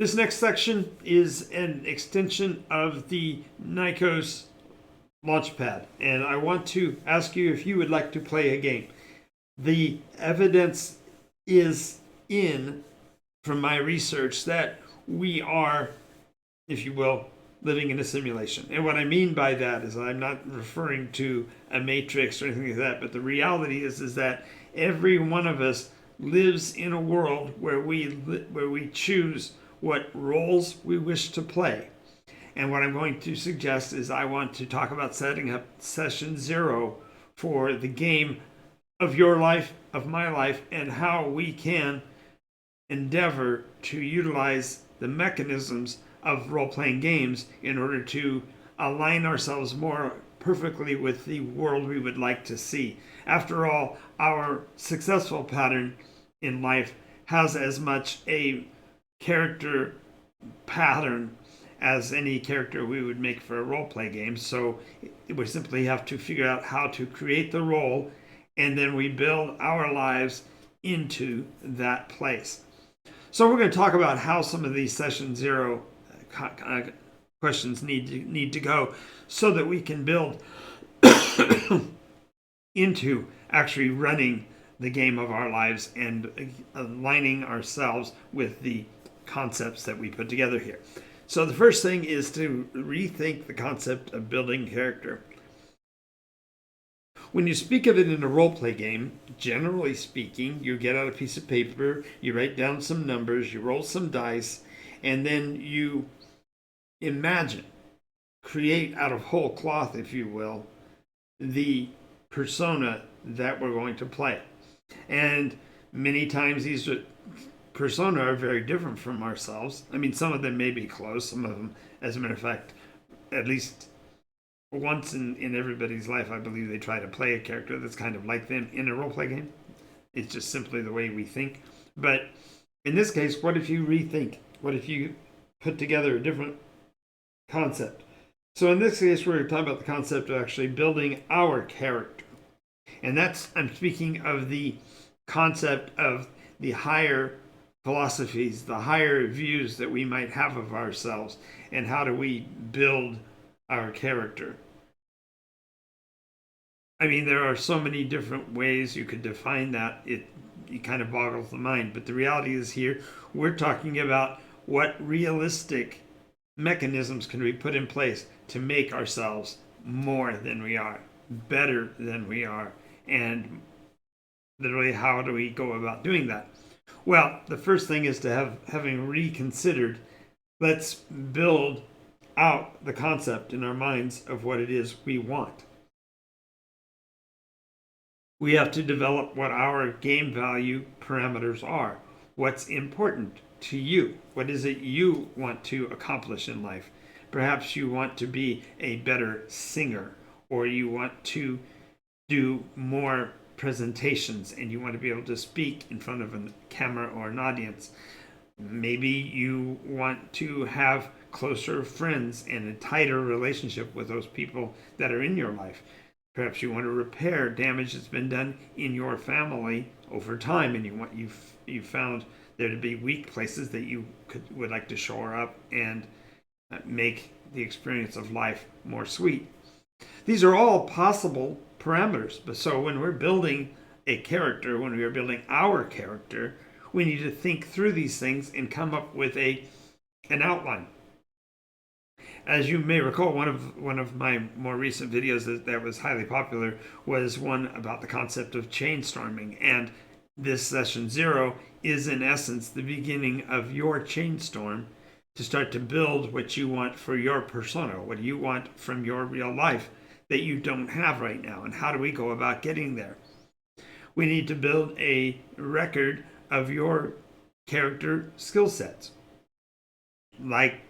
This next section is an extension of the Nycos Launchpad, and I want to ask you if you would like to play a game. The evidence is in, from my research, that we are, if you will, living in a simulation. And what I mean by that is I'm not referring to a matrix or anything like that, but the reality is that every one of us lives in a world where we choose what roles we wish to play. And what I'm going to suggest is I want to talk about setting up session 0 for the game of your life, of my life, and how we can endeavor to utilize the mechanisms of role-playing games in order to align ourselves more perfectly with the world we would like to see. After all, our successful pattern in life has as much a character pattern as any character we would make for a role-play game. So we simply have to figure out how to create the role, and then we build our lives into that place. So we're going to talk about how some of these session 0 questions need to go so that we can build into actually running the game of our lives and aligning ourselves with the concepts that we put together here. So the first thing is to rethink the concept of building character. When you speak of it in a role-play game, generally speaking, you get out a piece of paper, you write down some numbers, you roll some dice, and then you imagine, create out of whole cloth, if you will, the persona that we're going to play. And many times these persona are very different from ourselves. I mean, some of them may be close, some of them, as a matter of fact, at least once in everybody's life, I believe they try to play a character that's kind of like them in a role-play game. It's just simply the way we think. But in this case, what if you rethink? What if you put together a different concept? So in this case, we're talking about the concept of actually building our character. And I'm speaking of the concept of the higher philosophies, the higher views that we might have of ourselves, and how do we build our character. I mean, there are so many different ways you could define that. It kind of boggles the mind. But the reality is here, we're talking about what realistic mechanisms can we put in place to make ourselves more than we are, better than we are, and literally how do we go about doing that? Well, the first thing is to having reconsidered, let's build out the concept in our minds of what it is we want. We have to develop what our game value parameters are. What's important to you? What is it you want to accomplish in life? Perhaps you want to be a better singer, or you want to do more presentations and you want to be able to speak in front of a camera or an audience. Maybe you want to have closer friends and a tighter relationship with those people that are in your life. Perhaps you want to repair damage that's been done in your family over time, and you found there to be weak places that you would like to shore up and make the experience of life more sweet. These are all possible parameters. But so when we're building a character, when we are building our character, we need to think through these things and come up with an outline. As you may recall, one of my more recent videos that was highly popular was one about the concept of chainstorming. And this session 0 is in essence the beginning of your chainstorm to start to build what you want for your persona, what you want from your real life that you don't have right now. And how do we go about getting there? We need to build a record of your character skill sets, like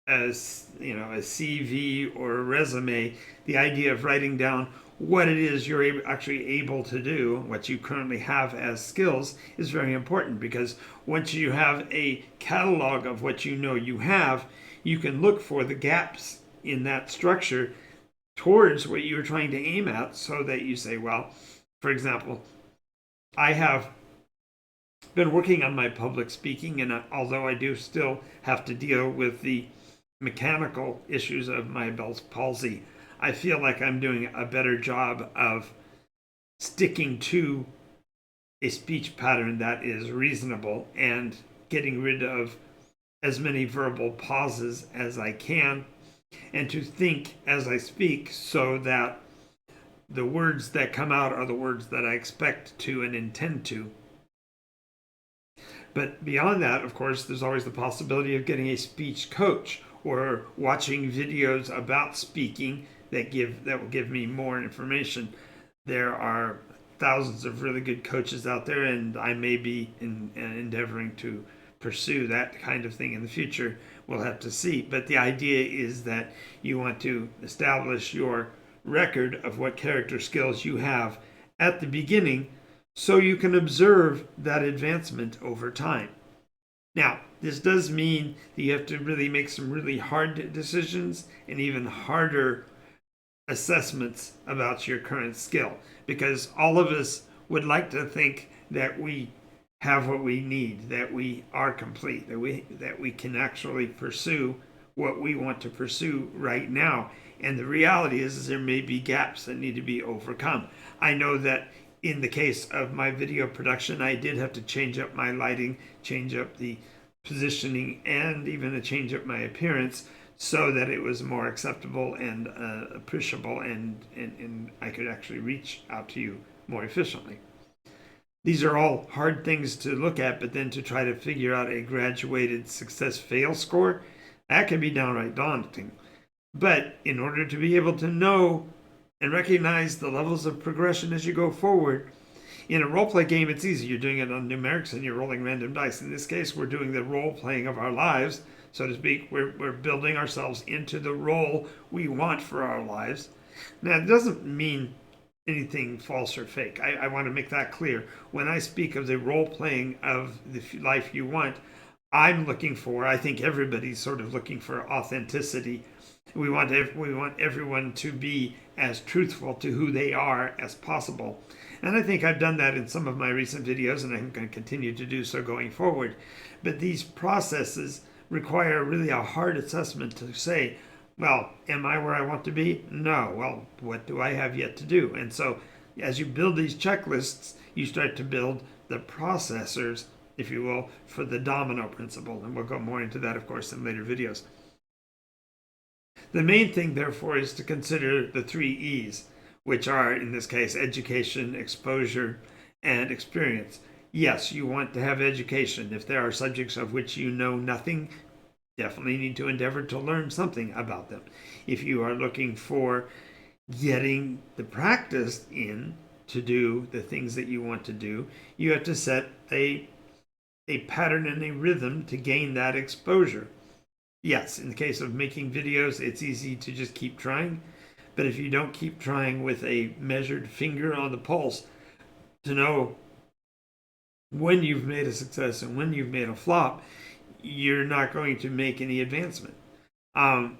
a CV or a resume. The idea of writing down what it is you're actually able to do, what you currently have as skills, is very important, because once you have a catalog of what you know you have, you can look for the gaps in that structure towards what you're trying to aim at, so that you say, well, for example, I have been working on my public speaking, and although I do still have to deal with the mechanical issues of my Bell's palsy, I feel like I'm doing a better job of sticking to a speech pattern that is reasonable and getting rid of as many verbal pauses as I can, and to think as I speak so that the words that come out are the words that I expect to and intend to. But beyond that, of course, there's always the possibility of getting a speech coach or watching videos about speaking that will give me more information. There are thousands of really good coaches out there, and I may be endeavoring to pursue that kind of thing in the future. We'll have to see. But the idea is that you want to establish your record of what character skills you have at the beginning so you can observe that advancement over time. Now, this does mean that you have to really make some really hard decisions and even harder assessments about your current skill, because all of us would like to think that we have what we need, that we are complete, that we can actually pursue what we want to pursue right now. And the reality is there may be gaps that need to be overcome. I know that in the case of my video production, I did have to change up my lighting, change up the positioning, and even change up my appearance so that it was more acceptable and appreciable, and I could actually reach out to you more efficiently. These are all hard things to look at, but then to try to figure out a graduated success fail score, that can be downright daunting. But in order to be able to know and recognize the levels of progression as you go forward, in a role play game, it's easy. You're doing it on numerics and you're rolling random dice. In this case, we're doing the role playing of our lives, so to speak. We're building ourselves into the role we want for our lives. Now, it doesn't mean anything false or fake. I want to make that clear. When I speak of the role playing of the life you want, I'm looking for, I think everybody's sort of looking for authenticity. We want everyone to be as truthful to who they are as possible. And I think I've done that in some of my recent videos, and I'm going to continue to do so going forward. But these processes require really a hard assessment to say, well, am I where I want to be? No. Well, what do I have yet to do? And so as you build these checklists, you start to build the processors, if you will, for the domino principle. And we'll go more into that, of course, in later videos. The main thing, therefore, is to consider the 3 E's, which are, in this case, education, exposure, and experience. Yes, you want to have education. If there are subjects of which you know nothing, definitely need to endeavor to learn something about them. If you are looking for getting the practice in to do the things that you want to do, you have to set a pattern and a rhythm to gain that exposure. Yes, in the case of making videos, it's easy to just keep trying. But if you don't keep trying with a measured finger on the pulse to know when you've made a success and when you've made a flop, you're not going to make any advancement. Now,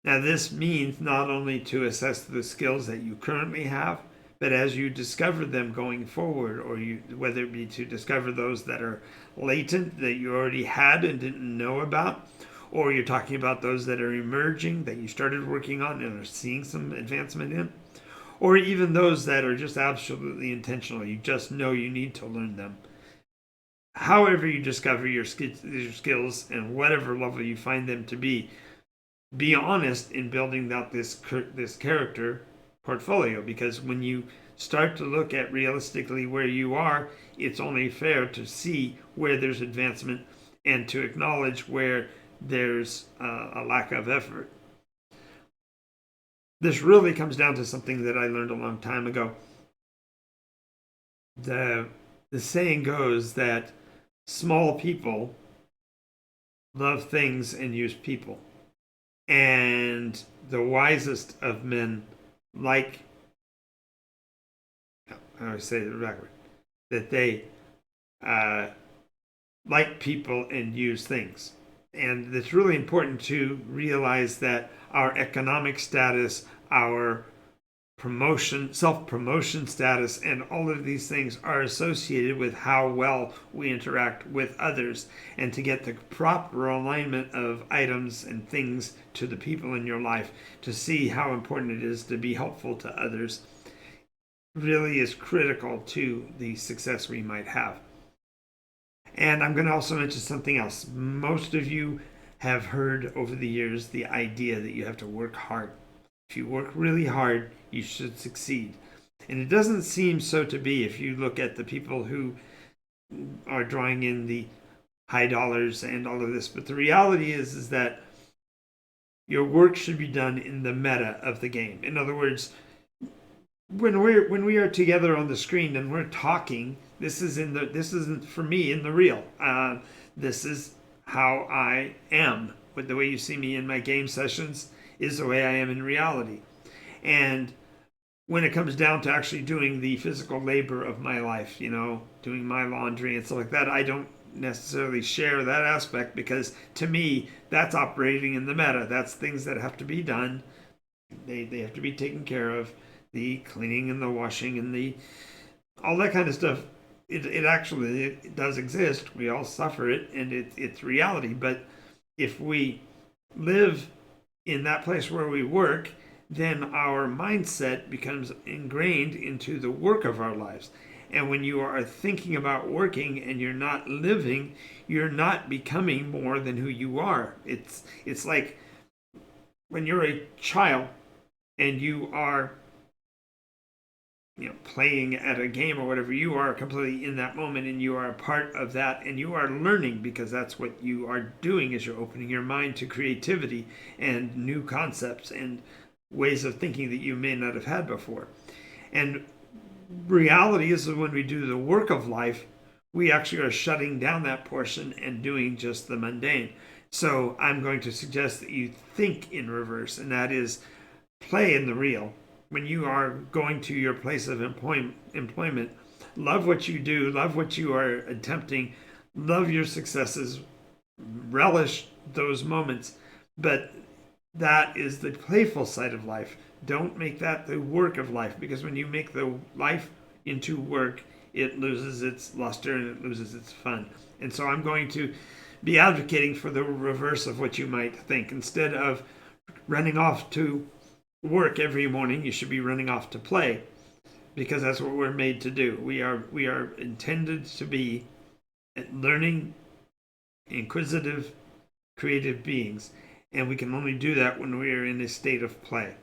this means not only to assess the skills that you currently have, but as you discover them going forward, or whether it be to discover those that are latent that you already had and didn't know about, or you're talking about those that are emerging that you started working on and are seeing some advancement in, or even those that are just absolutely intentional. You just know you need to learn them. However you discover your skills and whatever level you find them to be honest in building out this character portfolio, because when you start to look at realistically where you are, it's only fair to see where there's advancement and to acknowledge where there's a lack of effort. This really comes down to something that I learned a long time ago. The saying goes that small people love things and use people. And the wisest of men I always say it backward, that they like people and use things. And it's really important to realize that our economic status, our promotion, self-promotion status, and all of these things are associated with how well we interact with others. And to get the proper alignment of items and things to the people in your life, to see how important it is to be helpful to others, really is critical to the success we might have. And I'm going to also mention something else. Most of you have heard over the years the idea that you have to work hard. If you work really hard, you should succeed. And it doesn't seem so to be if you look at the people who are drawing in the high dollars and all of this. But the reality is that your work should be done in the meta of the game. In other words, when we are together on the screen and we're talking, this isn't for me in the real. This is how I am. With the way you see me in my game sessions is the way I am in reality. And when it comes down to actually doing the physical labor of my life, doing my laundry and stuff like that, I don't necessarily share that aspect, because to me, that's operating in the meta. That's things that have to be done. They have to be taken care of. The cleaning and the washing and all that kind of stuff. It actually does exist. We all suffer it, and it's reality. But if we live in that place where we work, then our mindset becomes ingrained into the work of our lives. And when you are thinking about working and you're not living, you're not becoming more than who you are. It's like when you're a child and you are playing at a game or whatever, you are completely in that moment and you are a part of that, and you are learning, because that's what you are doing, is you're opening your mind to creativity and new concepts and ways of thinking that you may not have had before. And reality is that when we do the work of life, we actually are shutting down that portion and doing just the mundane. So I'm going to suggest that you think in reverse, and that is play in the real. When you are going to your place of employment, love what you do, love what you are attempting, love your successes, relish those moments. But that is the playful side of life. Don't make that the work of life, because when you make the life into work, it loses its luster and it loses its fun. And so I'm going to be advocating for the reverse of what you might think. Instead of running off to work every morning, you should be running off to play, because that's what we're made to do. We are intended to be learning, inquisitive, creative beings, and we can only do that when we are in a state of play.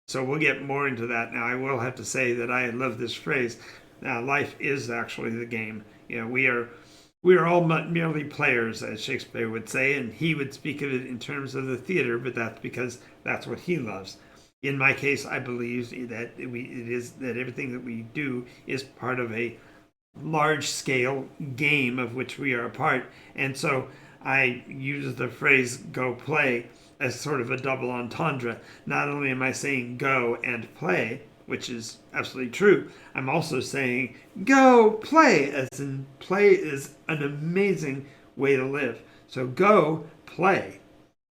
So we'll get more into that. Now, I will have to say that I love this phrase. Life is actually the game. We are all merely players, as Shakespeare would say, and he would speak of it in terms of the theater, but that's because that's what he loves. In my case, I believe that that everything that we do is part of a large-scale game of which we are a part. And so I use the phrase "go play" as sort of a double entendre. Not only am I saying go and play, which is absolutely true, I'm also saying go play, as in play is an amazing way to live. So go play.